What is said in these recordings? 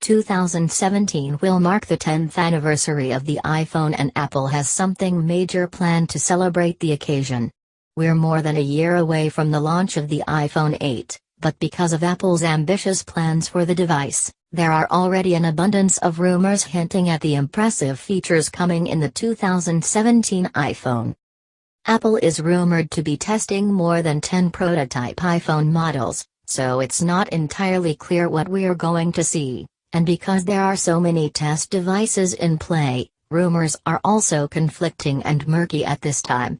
2017 will mark the 10th anniversary of the iPhone, and Apple has something major planned to celebrate the occasion. We're more than a year away from the launch of the iPhone 8, but because of Apple's ambitious plans for the device, there are already an abundance of rumors hinting at the impressive features coming in the 2017 iPhone. Apple is rumored to be testing more than 10 prototype iPhone models, so it's not entirely clear what we're going to see, and because there are so many test devices in play, rumors are also conflicting and murky at this time.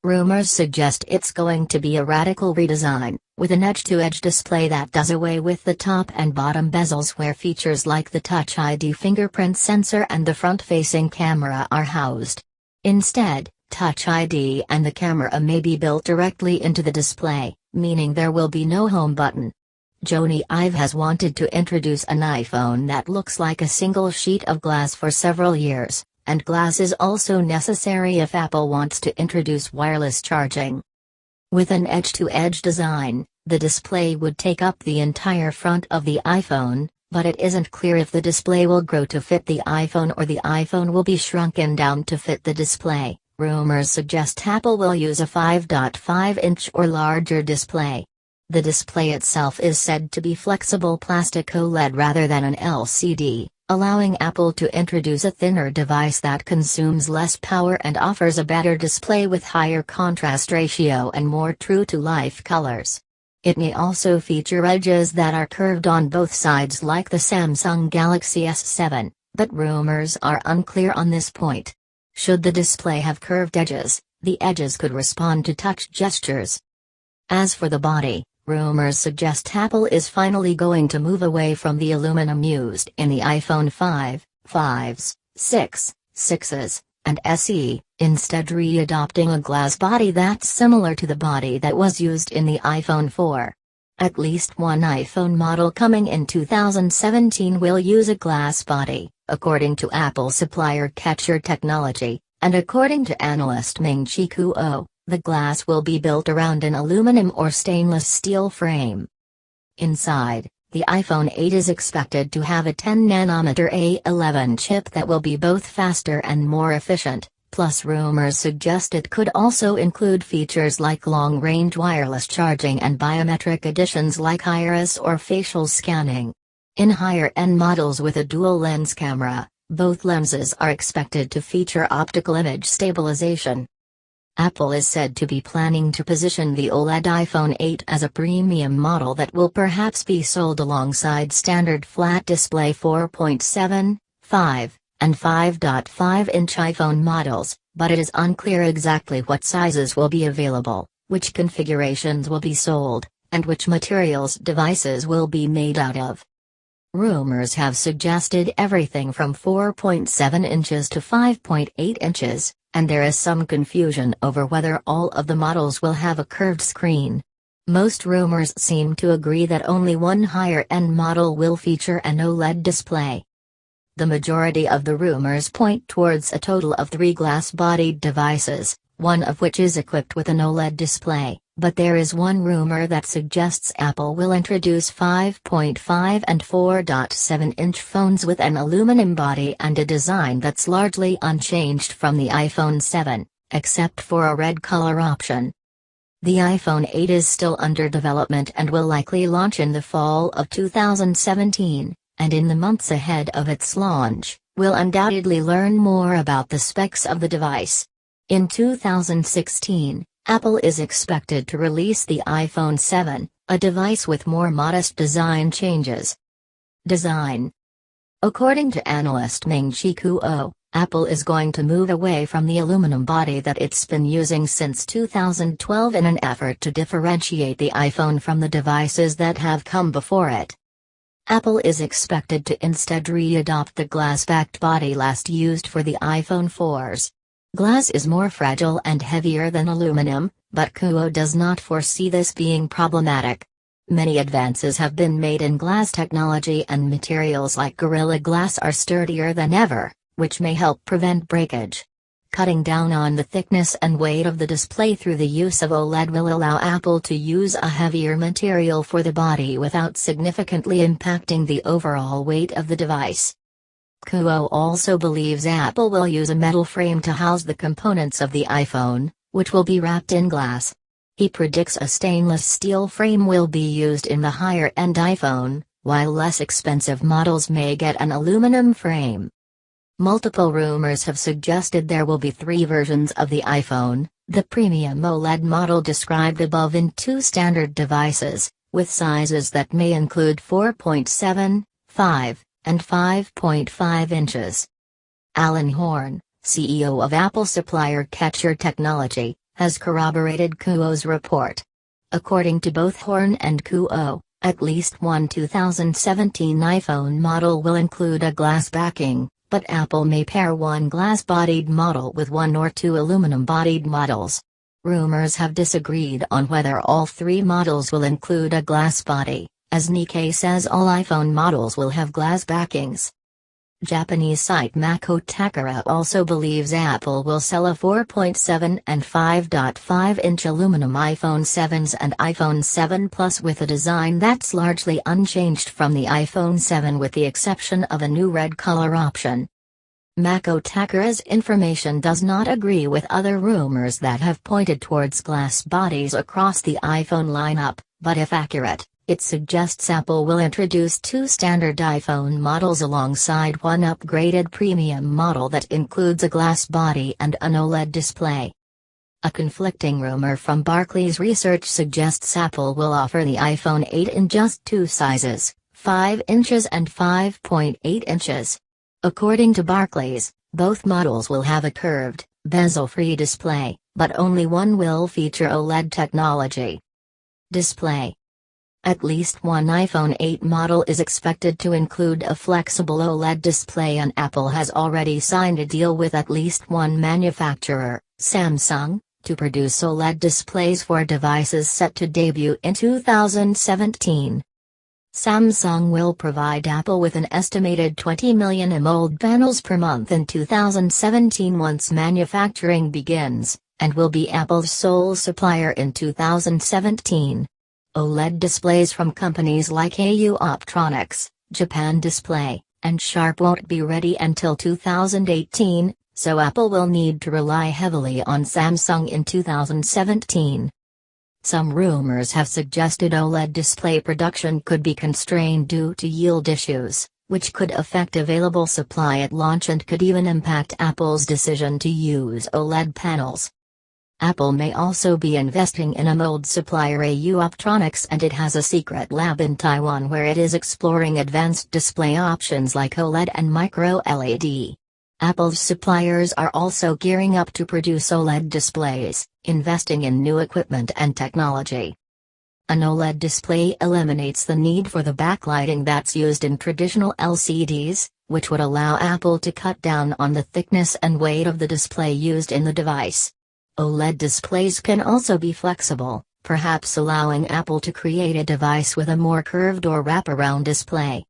Rumors suggest it's going to be a radical redesign, with an edge-to-edge display that does away with the top and bottom bezels where features like the Touch ID fingerprint sensor and the front-facing camera are housed. Instead, Touch ID and the camera may be built directly into the display, meaning there will be no home button. Jony Ive has wanted to introduce an iPhone that looks like a single sheet of glass for several years, and glass is also necessary if Apple wants to introduce wireless charging. With an edge-to-edge design, the display would take up the entire front of the iPhone, but it isn't clear if the display will grow to fit the iPhone or the iPhone will be shrunken down to fit the display. Rumors suggest Apple will use a 5.5-inch or larger display. The display itself is said to be flexible plastic OLED rather than an LCD, allowing Apple to introduce a thinner device that consumes less power and offers a better display with higher contrast ratio and more true-to-life colors. It may also feature edges that are curved on both sides like the Samsung Galaxy S7, but rumors are unclear on this point. Should the display have curved edges, the edges could respond to touch gestures. As for the body, rumors suggest Apple is finally going to move away from the aluminum used in the iPhone 5, 5s, 6, 6s, and SE, instead re-adopting a glass body that's similar to the body that was used in the iPhone 4. At least one iPhone model coming in 2017 will use a glass body, according to Apple supplier Catcher Technology, and according to analyst Ming-Chi Kuo, the glass will be built around an aluminum or stainless steel frame. Inside, the iPhone 8 is expected to have a 10nm A11 chip that will be both faster and more efficient, plus rumors suggest it could also include features like long-range wireless charging and biometric additions like iris or facial scanning. In higher-end models with a dual-lens camera, both lenses are expected to feature optical image stabilization. Apple is said to be planning to position the OLED iPhone 8 as a premium model that will perhaps be sold alongside standard flat display 4.7, 5, and 5.5-inch iPhone models, but it is unclear exactly what sizes will be available, which configurations will be sold, and which materials devices will be made out of. Rumors have suggested everything from 4.7 inches to 5.8 inches, and there is some confusion over whether all of the models will have a curved screen. Most rumors seem to agree that only one higher-end model will feature an OLED display. The majority of the rumors point towards a total of 3 glass-bodied devices, one of which is equipped with an OLED display, but there is one rumor that suggests Apple will introduce 5.5 and 4.7-inch phones with an aluminum body and a design that's largely unchanged from the iPhone 7, except for a red color option. The iPhone 8 is still under development and will likely launch in the fall of 2017, and in the months ahead of its launch, we'll undoubtedly learn more about the specs of the device. In 2016, Apple is expected to release the iPhone 7, a device with more modest design changes. Design. According to analyst Ming-Chi Kuo, Apple is going to move away from the aluminum body that it's been using since 2012 in an effort to differentiate the iPhone from the devices that have come before it. Apple is expected to instead re-adopt the glass-backed body last used for the iPhone 4s. Glass is more fragile and heavier than aluminum, but Kuo does not foresee this being problematic. Many advances have been made in glass technology, and materials like Gorilla Glass are sturdier than ever, which may help prevent breakage. Cutting down on the thickness and weight of the display through the use of OLED will allow Apple to use a heavier material for the body without significantly impacting the overall weight of the device. Kuo also believes Apple will use a metal frame to house the components of the iPhone, which will be wrapped in glass. He predicts a stainless steel frame will be used in the higher-end iPhone, while less expensive models may get an aluminum frame. Multiple rumors have suggested there will be 3 versions of the iPhone, the premium OLED model described above in 2 standard devices, with sizes that may include 4.7, 5, and 5.5 inches. Alan Horn, CEO of Apple supplier Catcher Technology, has corroborated Kuo's report. According to both Horn and Kuo, at least one 2017 iPhone model will include a glass backing, but Apple may pair one glass-bodied model with 1 or 2 aluminum-bodied models. Rumors have disagreed on whether all 3 models will include a glass body, as Nikkei says all iPhone models will have glass backings. Japanese site Makotakara also believes Apple will sell a 4.7 and 5.5-inch aluminum iPhone 7s and iPhone 7 Plus with a design that's largely unchanged from the iPhone 7 with the exception of a new red color option. Makotakara's information does not agree with other rumors that have pointed towards glass bodies across the iPhone lineup, but if accurate, it suggests Apple will introduce 2 standard iPhone models alongside one upgraded premium model that includes a glass body and an OLED display. A conflicting rumor from Barclays Research suggests Apple will offer the iPhone 8 in just 2 sizes, 5 inches and 5.8 inches. According to Barclays, both models will have a curved, bezel-free display, but only one will feature OLED technology. Display. At least one iPhone 8 model is expected to include a flexible OLED display, and Apple has already signed a deal with at least one manufacturer, Samsung, to produce OLED displays for devices set to debut in 2017. Samsung will provide Apple with an estimated 20 million AMOLED panels per month in 2017 once manufacturing begins, and will be Apple's sole supplier in 2017. OLED displays from companies like AU Optronics, Japan Display, and Sharp won't be ready until 2018, so Apple will need to rely heavily on Samsung in 2017. Some rumors have suggested OLED display production could be constrained due to yield issues, which could affect available supply at launch and could even impact Apple's decision to use OLED panels. Apple may also be investing in a mold supplier AU Optronics, and it has a secret lab in Taiwan where it is exploring advanced display options like OLED and micro-LED. Apple's suppliers are also gearing up to produce OLED displays, investing in new equipment and technology. An OLED display eliminates the need for the backlighting that's used in traditional LCDs, which would allow Apple to cut down on the thickness and weight of the display used in the device. OLED displays can also be flexible, perhaps allowing Apple to create a device with a more curved or wraparound display.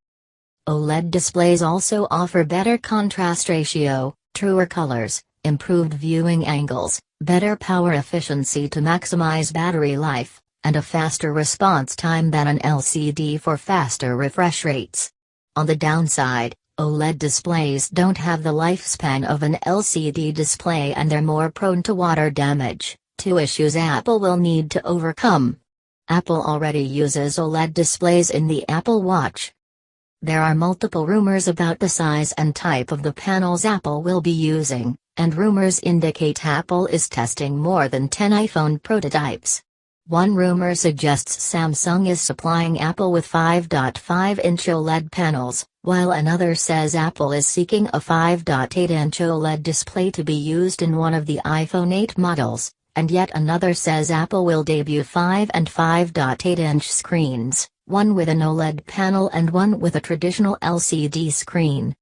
OLED displays also offer better contrast ratio, truer colors, improved viewing angles, better power efficiency to maximize battery life, and a faster response time than an LCD for faster refresh rates. On the downside, OLED displays don't have the lifespan of an LCD display and they're more prone to water damage, 2 issues Apple will need to overcome. Apple already uses OLED displays in the Apple Watch. There are multiple rumors about the size and type of the panels Apple will be using, and rumors indicate Apple is testing more than 10 iPhone prototypes. One rumor suggests Samsung is supplying Apple with 5.5-inch OLED panels, while another says Apple is seeking a 5.8-inch OLED display to be used in one of the iPhone 8 models, and yet another says Apple will debut 5 and 5.8-inch screens, one with an OLED panel and one with a traditional LCD screen.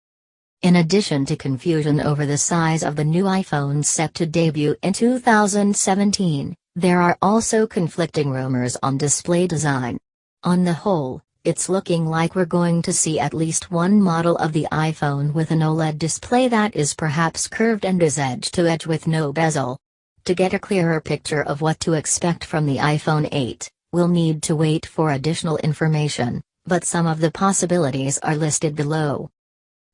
In addition to confusion over the size of the new iPhone set to debut in 2017, there are also conflicting rumors on display design. On the whole, It's looking like we're going to see at least one model of the iPhone with an OLED display that is perhaps curved and is edge-to-edge with no bezel. To get a clearer picture of what to expect from the iPhone 8, we'll need to wait for additional information, but some of the possibilities are listed below.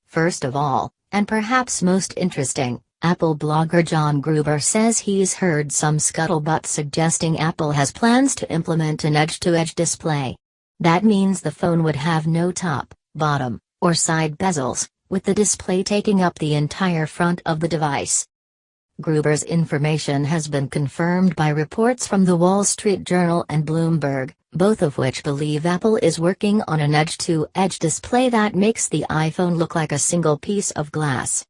First of all, and perhaps most interesting, Apple blogger John Gruber says he's heard some scuttlebutt suggesting Apple has plans to implement an edge-to-edge display. That means the phone would have no top, bottom, or side bezels, with the display taking up the entire front of the device. Gruber's information has been confirmed by reports from The Wall Street Journal and Bloomberg, both of which believe Apple is working on an edge-to-edge display that makes the iPhone look like a single piece of glass.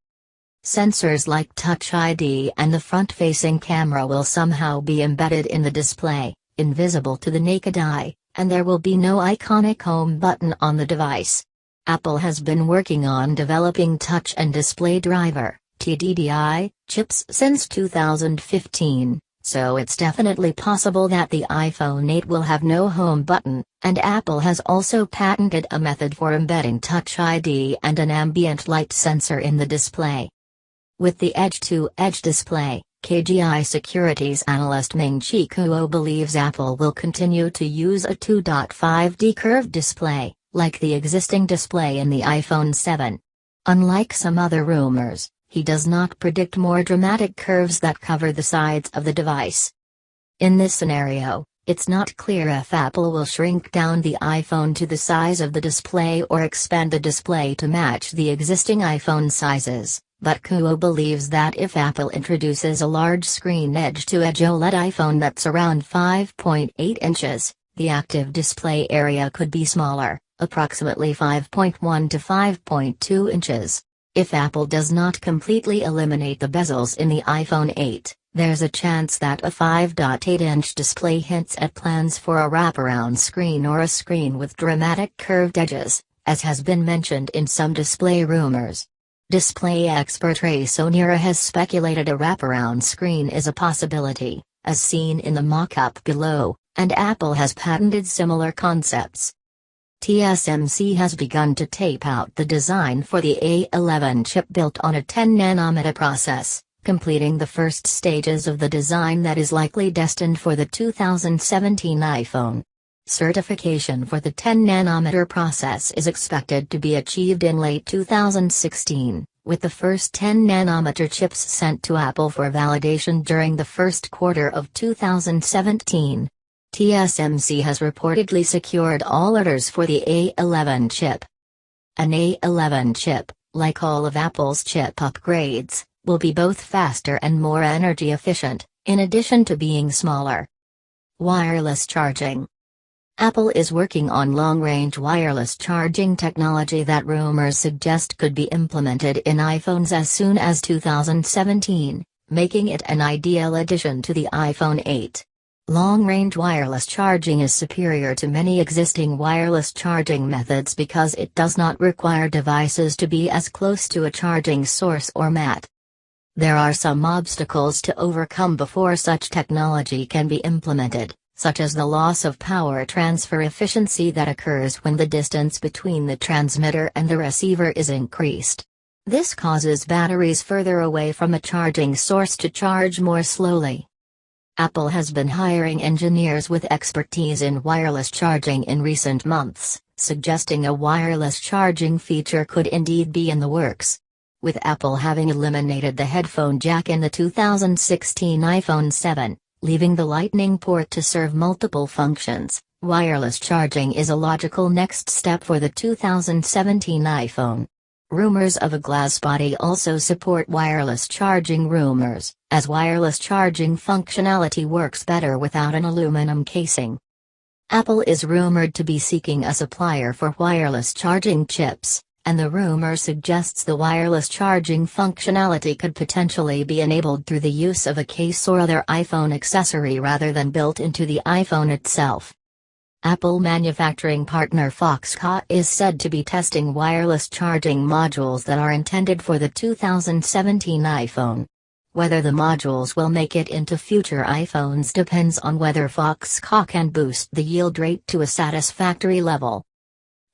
Sensors like Touch ID and the front-facing camera will somehow be embedded in the display, invisible to the naked eye, and there will be no iconic home button on the device. Apple has been working on developing Touch and Display Driver (TDDI) chips since 2015, so it's definitely possible that the iPhone 8 will have no home button, and Apple has also patented a method for embedding Touch ID and an ambient light sensor in the display. With the edge-to-edge display, KGI Securities analyst Ming-Chi Kuo believes Apple will continue to use a 2.5D curved display, like the existing display in the iPhone 7. Unlike some other rumors, he does not predict more dramatic curves that cover the sides of the device. In this scenario, it's not clear if Apple will shrink down the iPhone to the size of the display or expand the display to match the existing iPhone sizes. But Kuo believes that if Apple introduces a large-screen edge-to-edge OLED iPhone that's around 5.8 inches, the active display area could be smaller, approximately 5.1 to 5.2 inches. If Apple does not completely eliminate the bezels in the iPhone 8, there's a chance that a 5.8-inch display hints at plans for a wraparound screen or a screen with dramatic curved edges, as has been mentioned in some display rumors. Display expert Ray Sonira has speculated a wraparound screen is a possibility, as seen in the mock-up below, and Apple has patented similar concepts. TSMC has begun to tape out the design for the A11 chip built on a 10nm process, completing the first stages of the design that is likely destined for the 2017 iPhone. Certification for the 10nm process is expected to be achieved in late 2016, with the first 10nm chips sent to Apple for validation during the first quarter of 2017. TSMC has reportedly secured all orders for the A11 chip. An A11 chip, like all of Apple's chip upgrades, will be both faster and more energy efficient, in addition to being smaller. Wireless charging. Apple is working on long-range wireless charging technology that rumors suggest could be implemented in iPhones as soon as 2017, making it an ideal addition to the iPhone 8. Long-range wireless charging is superior to many existing wireless charging methods because it does not require devices to be as close to a charging source or mat. There are some obstacles to overcome before such technology can be implemented, such as the loss of power transfer efficiency that occurs when the distance between the transmitter and the receiver is increased. This causes batteries further away from a charging source to charge more slowly. Apple has been hiring engineers with expertise in wireless charging in recent months, suggesting a wireless charging feature could indeed be in the works. With Apple having eliminated the headphone jack in the 2016 iPhone 7, leaving the Lightning port to serve multiple functions, wireless charging is a logical next step for the 2017 iPhone. Rumors of a glass body also support wireless charging rumors, as wireless charging functionality works better without an aluminum casing. Apple is rumored to be seeking a supplier for wireless charging chips, and the rumor suggests the wireless charging functionality could potentially be enabled through the use of a case or other iPhone accessory rather than built into the iPhone itself. Apple manufacturing partner Foxconn is said to be testing wireless charging modules that are intended for the 2017 iPhone. Whether the modules will make it into future iPhones depends on whether Foxconn can boost the yield rate to a satisfactory level.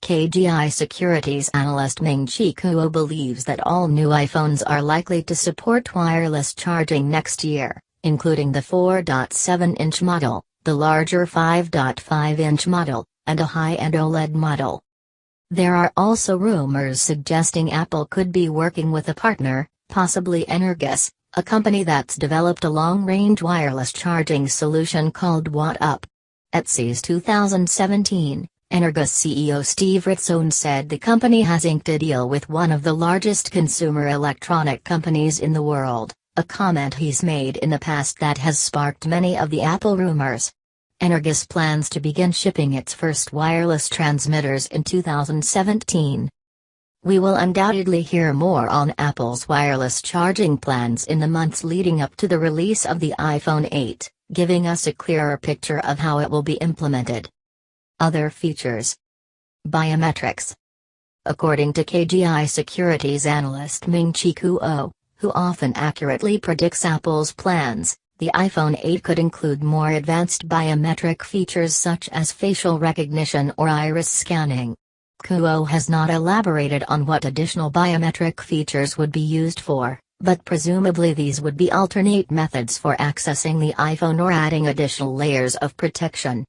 KGI Securities analyst Ming-Chi Kuo believes that all new iPhones are likely to support wireless charging next year, including the 4.7-inch model, the larger 5.5-inch model, and a high-end OLED model. There are also rumors suggesting Apple could be working with a partner, possibly Energous, a company that's developed a long-range wireless charging solution called WhatsUp. At CES 2017, Energous CEO Steve Ritzone said the company has inked a deal with one of the largest consumer electronic companies in the world, a comment he's made in the past that has sparked many of the Apple rumors. Energous plans to begin shipping its first wireless transmitters in 2017. We will undoubtedly hear more on Apple's wireless charging plans in the months leading up to the release of the iPhone 8, giving us a clearer picture of how it will be implemented. Other features. Biometrics. According to KGI Securities analyst Ming-Chi Kuo, who often accurately predicts Apple's plans, the iPhone 8 could include more advanced biometric features such as facial recognition or iris scanning. Kuo has not elaborated on what additional biometric features would be used for, but presumably these would be alternate methods for accessing the iPhone or adding additional layers of protection.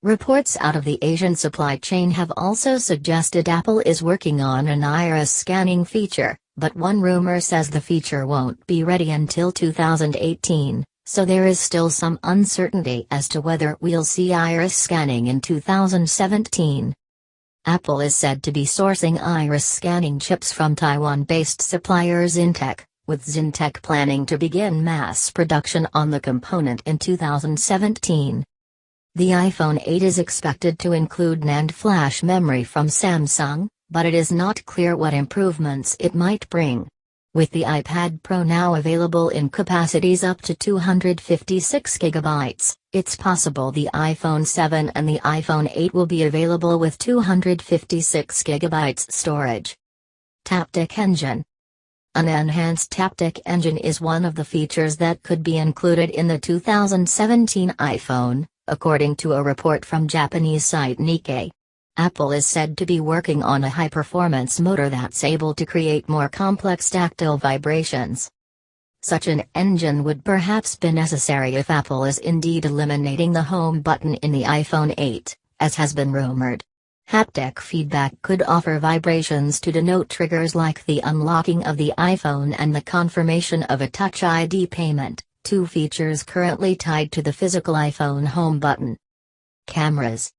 Reports out of the Asian supply chain have also suggested Apple is working on an iris scanning feature, but one rumor says the feature won't be ready until 2018, so there is still some uncertainty as to whether we'll see iris scanning in 2017. Apple is said to be sourcing iris scanning chips from Taiwan-based supplier Zintech, with Zintech planning to begin mass production on the component in 2017. The iPhone 8 is expected to include NAND flash memory from Samsung, but it is not clear what improvements it might bring. With the iPad Pro now available in capacities up to 256 GB, it's possible the iPhone 7 and the iPhone 8 will be available with 256 GB storage. Taptic Engine. An enhanced taptic engine is one of the features that could be included in the 2017 iPhone, according to a report from Japanese site Nikkei. Apple is said to be working on a high-performance motor that's able to create more complex tactile vibrations. Such an engine would perhaps be necessary if Apple is indeed eliminating the home button in the iPhone 8, as has been rumored. Haptic feedback could offer vibrations to denote triggers like the unlocking of the iPhone and the confirmation of a Touch ID payment, two features currently tied to the physical iPhone home button. Cameras.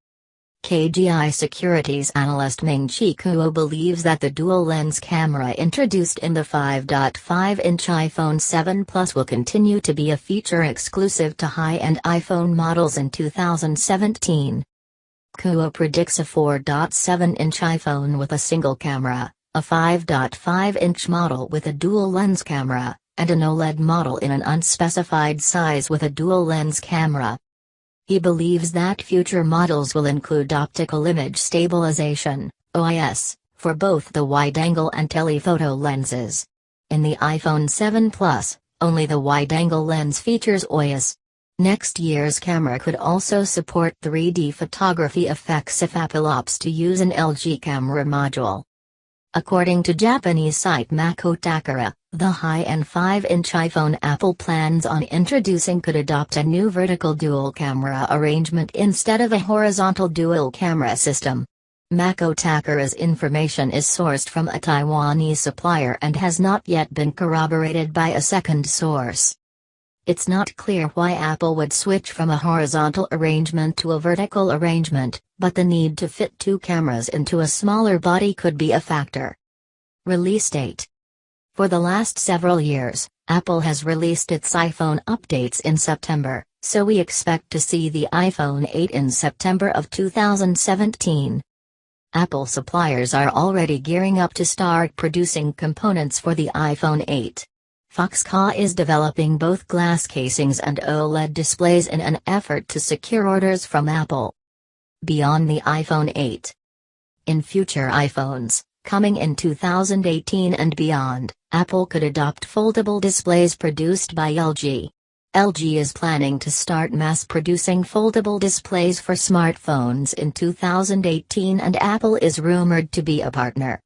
KGI Securities analyst Ming-Chi Kuo believes that the dual-lens camera introduced in the 5.5-inch iPhone 7 Plus will continue to be a feature exclusive to high-end iPhone models in 2017. Kuo predicts a 4.7-inch iPhone with a single camera, a 5.5-inch model with a dual-lens camera, and an OLED model in an unspecified size with a dual-lens camera. He believes that future models will include optical image stabilization, OIS, for both the wide-angle and telephoto lenses. In the iPhone 7 Plus, only the wide-angle lens features OIS. Next year's camera could also support 3D photography effects if Apple opts to use an LG camera module. According to Japanese site Makotakara, the high-end 5-inch iPhone Apple plans on introducing could adopt a new vertical dual-camera arrangement instead of a horizontal dual-camera system. Makotakara's information is sourced from a Taiwanese supplier and has not yet been corroborated by a second source. It's not clear why Apple would switch from a horizontal arrangement to a vertical arrangement, but the need to fit two cameras into a smaller body could be a factor. Release date. For the last several years, Apple has released its iPhone updates in September, so we expect to see the iPhone 8 in September of 2017. Apple suppliers are already gearing up to start producing components for the iPhone 8. Foxconn is developing both glass casings and OLED displays in an effort to secure orders from Apple. Beyond the iPhone 8. In future iPhones, coming in 2018 and beyond, Apple could adopt foldable displays produced by LG. LG is planning to start mass-producing foldable displays for smartphones in 2018, and Apple is rumored to be a partner.